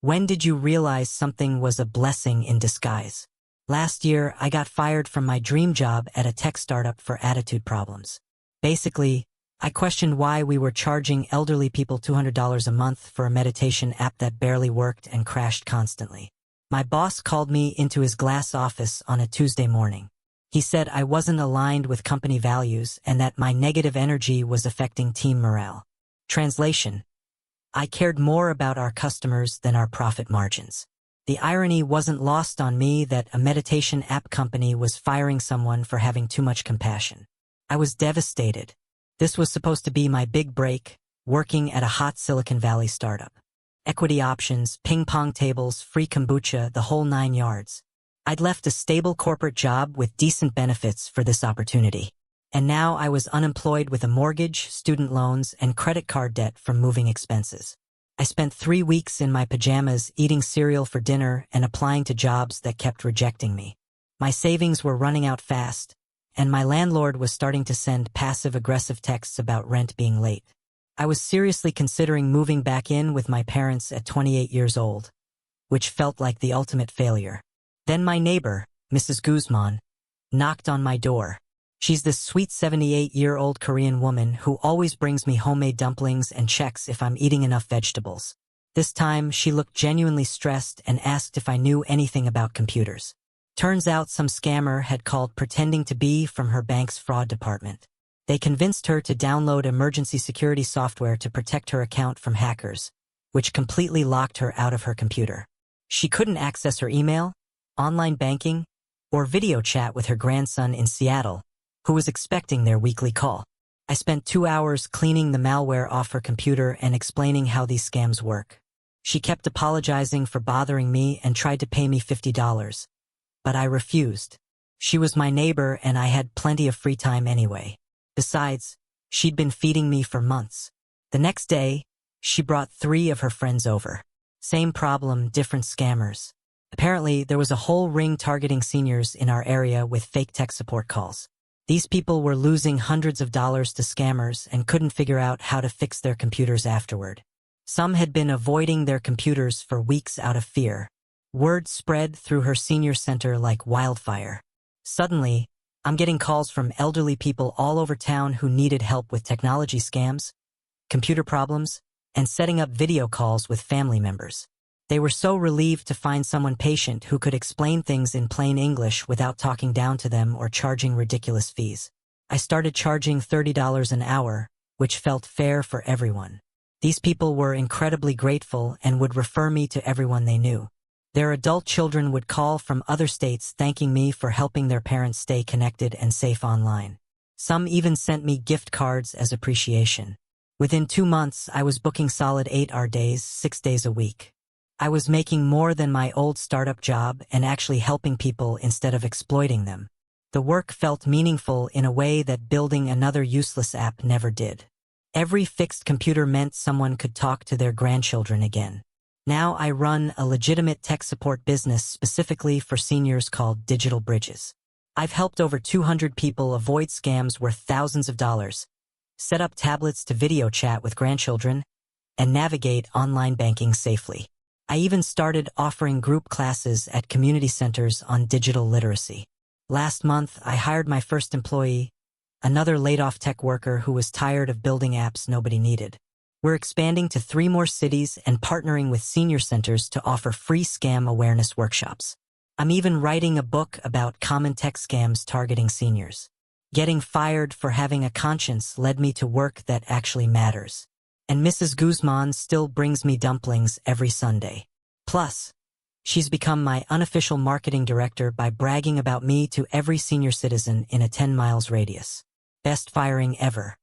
When did you realize something was a blessing in disguise? Last year, I got fired from my dream job at a tech startup for attitude problems. Basically, I questioned why we were charging elderly people $200 a month for a meditation app that barely worked and crashed constantly. My boss called me into his glass office on a Tuesday morning. He said I wasn't aligned with company values and that my negative energy was affecting team morale. Translation: I cared more about our customers than our profit margins. The irony wasn't lost on me that a meditation app company was firing someone for having too much compassion. I was devastated. This was supposed to be my big break, working at a hot Silicon Valley startup. Equity options, ping-pong tables, free kombucha, the whole 9 yards. I'd left a stable corporate job with decent benefits for this opportunity. And now I was unemployed with a mortgage, student loans, and credit card debt from moving expenses. I spent 3 weeks in my pajamas eating cereal for dinner and applying to jobs that kept rejecting me. My savings were running out fast, and my landlord was starting to send passive-aggressive texts about rent being late. I was seriously considering moving back in with my parents at 28 years old, which felt like the ultimate failure. Then my neighbor, Mrs. Guzman, knocked on my door. She's this sweet 78-year-old Korean woman who always brings me homemade dumplings and checks if I'm eating enough vegetables. This time, she looked genuinely stressed and asked if I knew anything about computers. Turns out some scammer had called pretending to be from her bank's fraud department. They convinced her to download emergency security software to protect her account from hackers, which completely locked her out of her computer. She couldn't access her email, online banking, or video chat with her grandson in Seattle, who was expecting their weekly call. I spent 2 hours cleaning the malware off her computer and explaining how these scams work. She kept apologizing for bothering me and tried to pay me $50, but I refused. She was my neighbor and I had plenty of free time anyway. Besides, she'd been feeding me for months. The next day, she brought 3 of her friends over. Same problem, different scammers. Apparently, there was a whole ring targeting seniors in our area with fake tech support calls. These people were losing hundreds of dollars to scammers and couldn't figure out how to fix their computers afterward. Some had been avoiding their computers for weeks out of fear. Word spread through her senior center like wildfire. Suddenly, I'm getting calls from elderly people all over town who needed help with technology scams, computer problems, and setting up video calls with family members. They were so relieved to find someone patient who could explain things in plain English without talking down to them or charging ridiculous fees. I started charging $30 an hour, which felt fair for everyone. These people were incredibly grateful and would refer me to everyone they knew. Their adult children would call from other states thanking me for helping their parents stay connected and safe online. Some even sent me gift cards as appreciation. Within 2 months, I was booking solid 8-hour days, 6 days a week. I was making more than my old startup job and actually helping people instead of exploiting them. The work felt meaningful in a way that building another useless app never did. Every fixed computer meant someone could talk to their grandchildren again. Now I run a legitimate tech support business specifically for seniors called Digital Bridges. I've helped over 200 people avoid scams worth thousands of dollars, set up tablets to video chat with grandchildren, and navigate online banking safely. I even started offering group classes at community centers on digital literacy. Last month, I hired my first employee, another laid-off tech worker who was tired of building apps nobody needed. We're expanding to 3 more cities and partnering with senior centers to offer free scam awareness workshops. I'm even writing a book about common tech scams targeting seniors. Getting fired for having a conscience led me to work that actually matters. And Mrs. Guzman still brings me dumplings every Sunday. Plus, she's become my unofficial marketing director by bragging about me to every senior citizen in a 10 miles radius. Best firing ever.